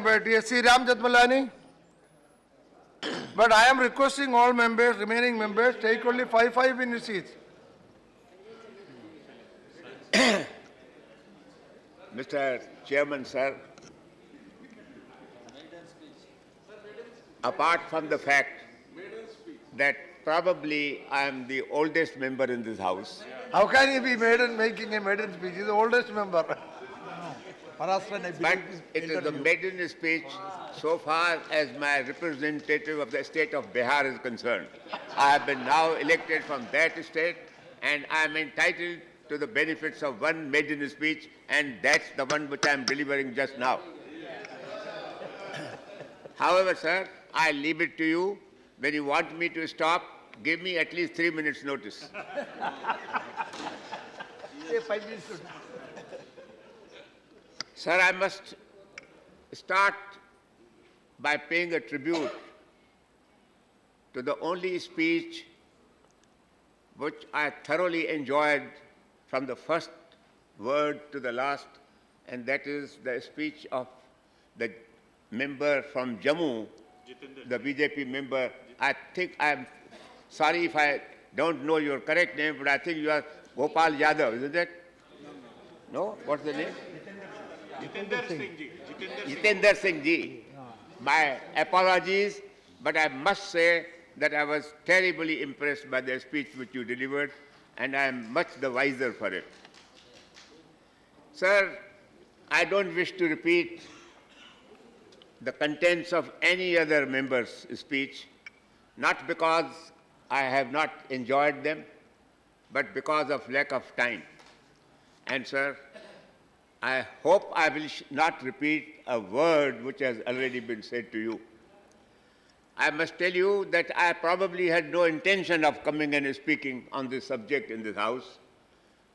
Party, Sri Ram Jethmalani. But I am requesting all members, remaining members, take only 5 in your seats. Mr. Chairman, sir, apart from the fact that probably I am the oldest member in this house, How can he be making a maiden speech? He is the oldest member. but it is the maiden speech so far as my representative of the state of Bihar is concerned. I have been now elected from that state and I am entitled to the benefits of one maiden speech, and that's the one which I am delivering just now. However, sir, I leave it to you. When you want me to stop, give me at least 3 minutes notice. Sir, I must start by paying a tribute to the only speech which I thoroughly enjoyed from the first word to the last, and that is the speech of the member from Jammu, the BJP member. I think I'm sorry if I don't know your correct name, but I think you are Gopal Yadav, isn't it? No? What's the name? Jitendra Singh ji. My apologies, but I must say that I was terribly impressed by the speech which you delivered, and I am much the wiser for it. Sir, I don't wish to repeat the contents of any other member's speech, not because I have not enjoyed them, but because of lack of time. And sir, I hope I will not repeat a word which has already been said to you. I must tell you that I probably had no intention of coming and speaking on this subject in this house.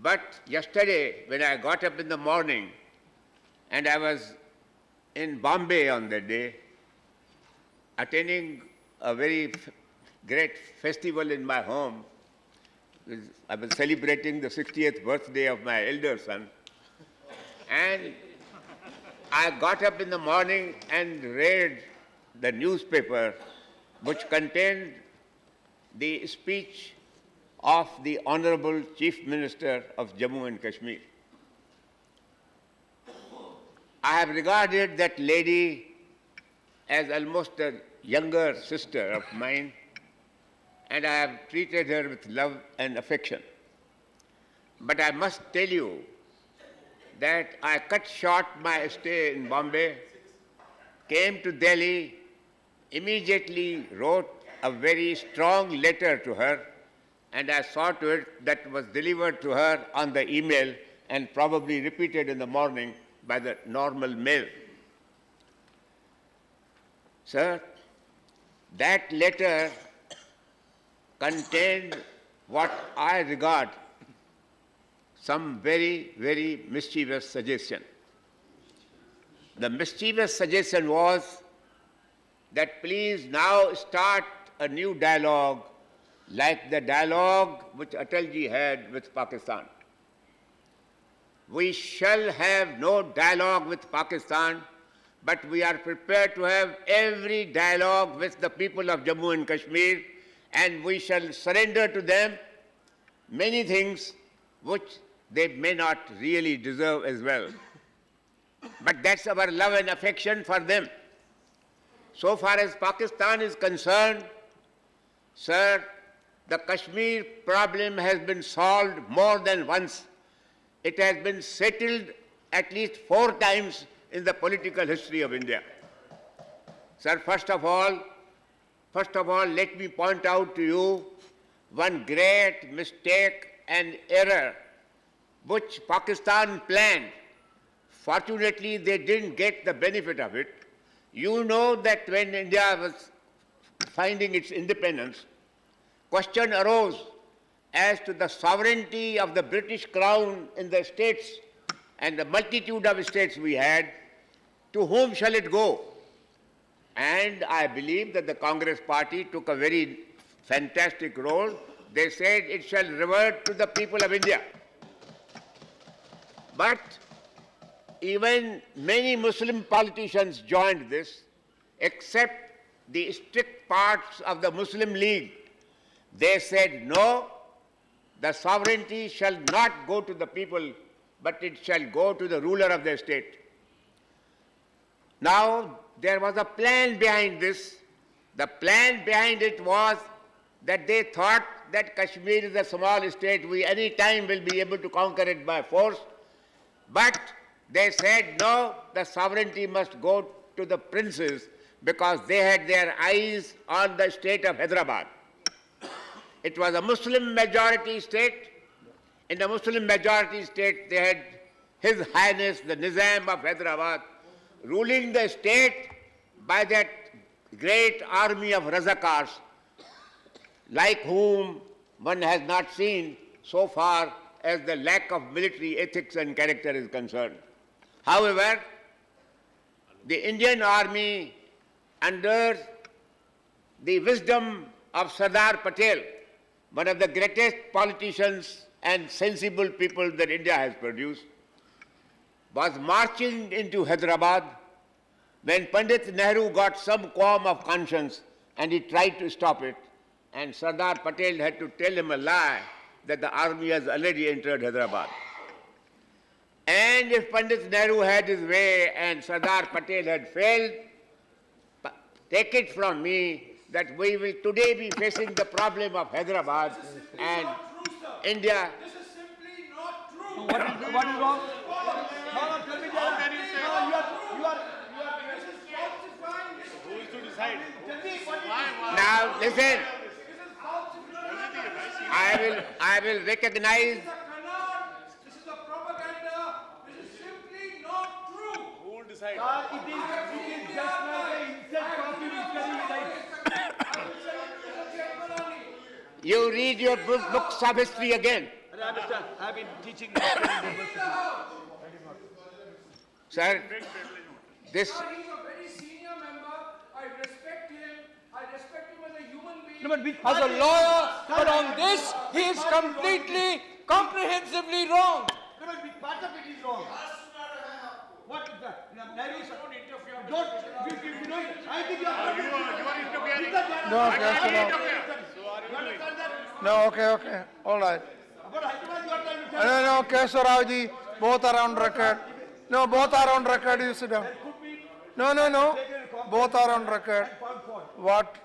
But yesterday, when I got up in the morning, and I was in Bombay on that day, attending a very great festival in my home. I was celebrating the 60th birthday of my elder son. And I got up in the morning and read the newspaper which contained the speech of the Honorable Chief Minister of Jammu and Kashmir. I have regarded that lady as almost a younger sister of mine, and I have treated her with love and affection. But I must tell you that I cut short my stay in Bombay, came to Delhi, immediately wrote a very strong letter to her, and I saw to it that was delivered to her on the email and probably repeated in the morning by the normal mail. Sir, that letter contained what I regard some very, very mischievous suggestion. The mischievous suggestion was that please now start a new dialogue like the dialogue which Atalji had with Pakistan. We shall have no dialogue with Pakistan, but we are prepared to have every dialogue with the people of Jammu and Kashmir, and we shall surrender to them many things which they may not really deserve as well. But that's our love and affection for them. So far as Pakistan is concerned, sir, the Kashmir problem has been solved more than once. It has been settled at least 4 times in the political history of India. Sir, first of all, let me point out to you one great mistake and error which Pakistan planned. Fortunately, they didn't get the benefit of it. You know that when India was finding its independence, question arose as to the sovereignty of the British Crown in the states and the multitude of states we had. To whom shall it go? And I believe that the Congress party took a very fantastic role. They said it shall revert to the people of India. But even many Muslim politicians joined this, except the strict parts of the Muslim League. They said, no, the sovereignty shall not go to the people, but it shall go to the ruler of the state. Now, there was a plan behind this. The plan behind it was that they thought that Kashmir is a small state. We any time will be able to conquer it by force. But they said, no, the sovereignty must go to the princes because they had their eyes on the state of Hyderabad. It was a Muslim majority state. In the Muslim majority state, they had His Highness, the Nizam of Hyderabad, ruling the state by that great army of Razakars, like whom one has not seen so far as the lack of military ethics and character is concerned. However, the Indian army, under the wisdom of Sardar Patel, one of the greatest politicians and sensible people that India has produced, was marching into Hyderabad when Pandit Nehru got some qualm of conscience and he tried to stop it. And Sardar Patel had to tell him a lie that the army has already entered Hyderabad. And if Pandit Nehru had his way and Sardar Patel had failed, take it from me that we will today be facing the problem of Hyderabad and India. This is simply not true. What is wrong? No, tell me that. Can you say You are. this is falsifying history. Who is to decide? Tell me what is Now listen, this is falsifying. I will recognize. This is a canard. This is a propaganda. This is simply not true. Who will decide? It is just like an insect confidentially. You read your books of history again. I understand. I have been teaching. Sir, this, He's a very senior member. I respect him. I respect him as a human being. No, but which As a party? lawyer, but on this, he is completely, comprehensively wrong. No, but which part of it is wrong? What is that? Nehru is don't interfere. Don't. If you know it, I think you are. You are interfering. No, okay, no, okay, all right. About Hyderabad, you are trying to tell. No, Keswar Raoji, both are on record. No, both are on record, you sit down. No, both are on record. What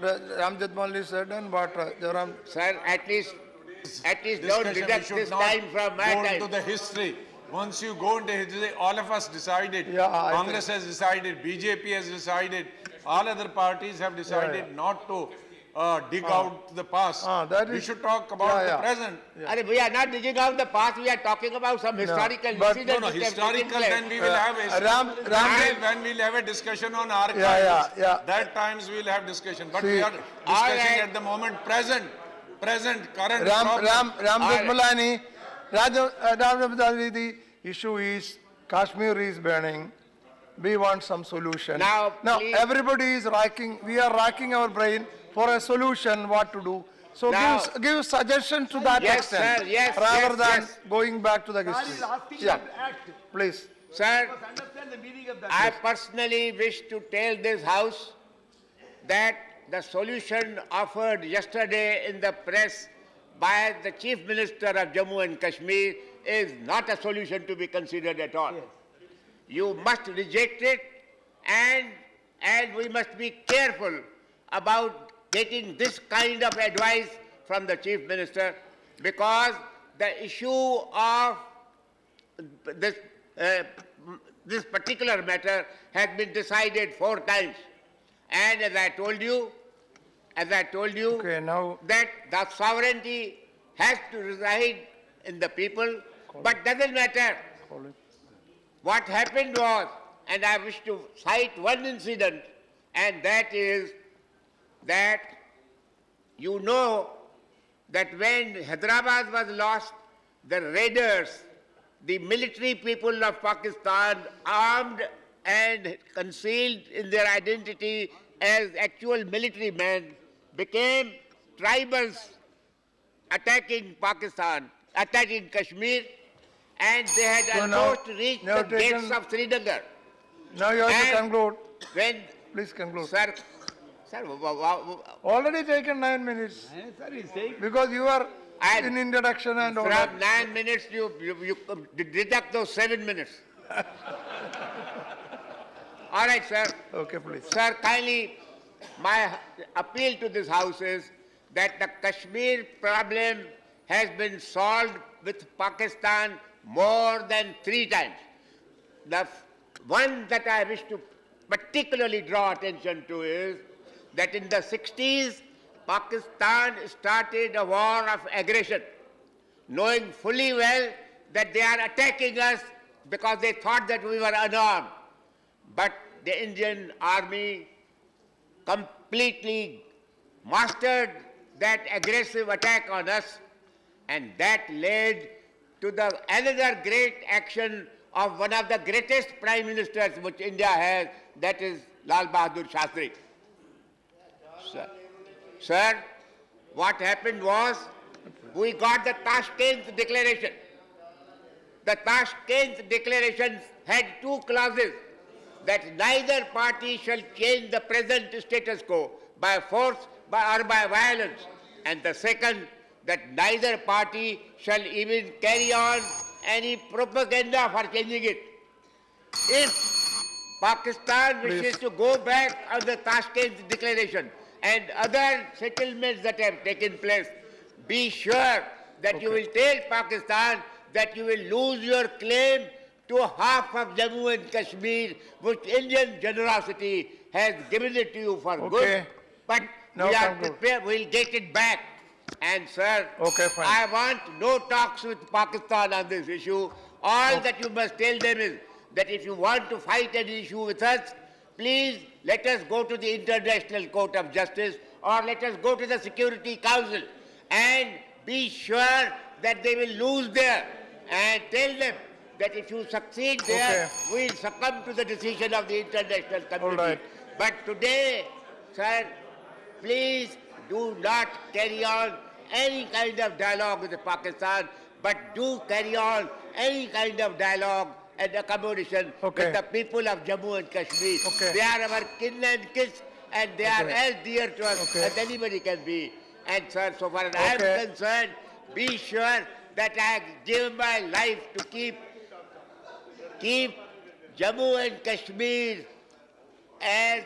Jethmalani said and what Jaram. sir, at least don't Discussion, deduct we should this not time from my go time. into the history. Once you go into history, all of us decided. Yeah, I Congress has decided, BJP has decided, all other parties have decided yeah. not to dig out the past. That We is- should talk about yeah. the present. Arre, we are not digging out the past, we are talking about some historical but- incidents. No, which have taken historical, place. then we will have Ram- when we'll have a discussion on archives. Yeah. That times we'll have discussion. But See, we are all discussing right. at the moment present, current Ram problem. Jethmalani, Rajya, the issue is Kashmir is burning. We want some solution. Now, please- everybody is we are racking our brain for a solution, what to do. So Now- give suggestion to that Yes, extent. sir, yes, rather yes, than yes. going back to the God history. is asking Yeah, them to act. please. Sir, Must understand the meaning of that. I personally wish to tell this House that the solution offered yesterday in the press by the Chief Minister of Jammu and Kashmir is not a solution to be considered at all. You must reject it, and we must be careful about taking this kind of advice from the Chief Minister, because the issue of this particular matter has been decided 4 times. And as I told you, Okay, now that the sovereignty has to reside in the people, but doesn't matter. What happened was, and I wish to cite one incident, and that is that you know that when Hyderabad was lost, the raiders, the military people of Pakistan, armed and concealed in their identity as actual military men, became tribals attacking Pakistan, attacking Kashmir, and they had So now- almost reached now the gates taken- of Srinagar. Now you have to And conclude. when, Please conclude. sir, Already taken 9 minutes. Sir, he's saying. Because you are And in introduction and all that. from 9 minutes, you deduct those 7 minutes. All right, sir. Okay, please. Sir, kindly, my appeal to this House is that the Kashmir problem has been solved with Pakistan more than 3 times. The one that I wish to particularly draw attention to is that in the 60s, Pakistan started a war of aggression, knowing fully well that they are attacking us because they thought that we were unarmed. But the Indian army completely mastered that aggressive attack on us, and that led to the another great action of one of the greatest prime ministers which India has, that is Lal Bahadur Shastri. Sir, what happened was we got the Tashkent Declaration. The Tashkent Declaration had 2 clauses, that neither party shall change the present status quo by force or by violence, and the second, that neither party shall even carry on any propaganda for changing it. If Pakistan wishes to go back on the Tashkent Declaration and other settlements that have taken place, be sure that you will tell Pakistan that you will lose your claim to half of Jammu and Kashmir, which Indian generosity has given it to you for Okay. good. But Now we are conclude. prepared, we'll get it back. And sir, Okay, fine. I want no talks with Pakistan on this issue. All that you must tell them is that if you want to fight an issue with us, please let us go to the International Court of Justice or let us go to the Security Council, and be sure that they will lose there, and tell them that if you succeed there, Okay. we will succumb to the decision of the international community. right. But today, sir, please do not carry on any kind of dialogue with Pakistan, but do carry on any kind of dialogue and accommodation Okay. with the people of Jammu and Kashmir. Okay. They are our kin and kids, and they are Okay. as dear to us Okay. as anybody can be. And sir, so far as I Okay. am concerned, be sure that I give my life to keep Jammu and Kashmir as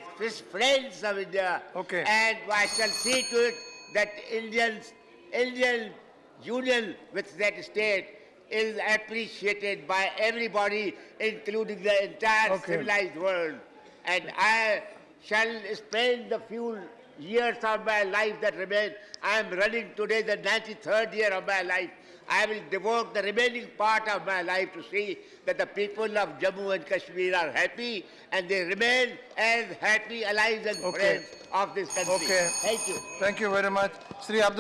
friends of India. Okay. And I shall see to it that Indian union with that state is appreciated by everybody, including the entire Okay. civilized world. And I shall spend the few years of my life that remain. I am running today the 93rd year of my life. I will devote the remaining part of my life to see that the people of Jammu and Kashmir are happy, and they remain as happy allies and Okay. friends of this country. Okay. Thank you. Thank you very much. Sri Abdul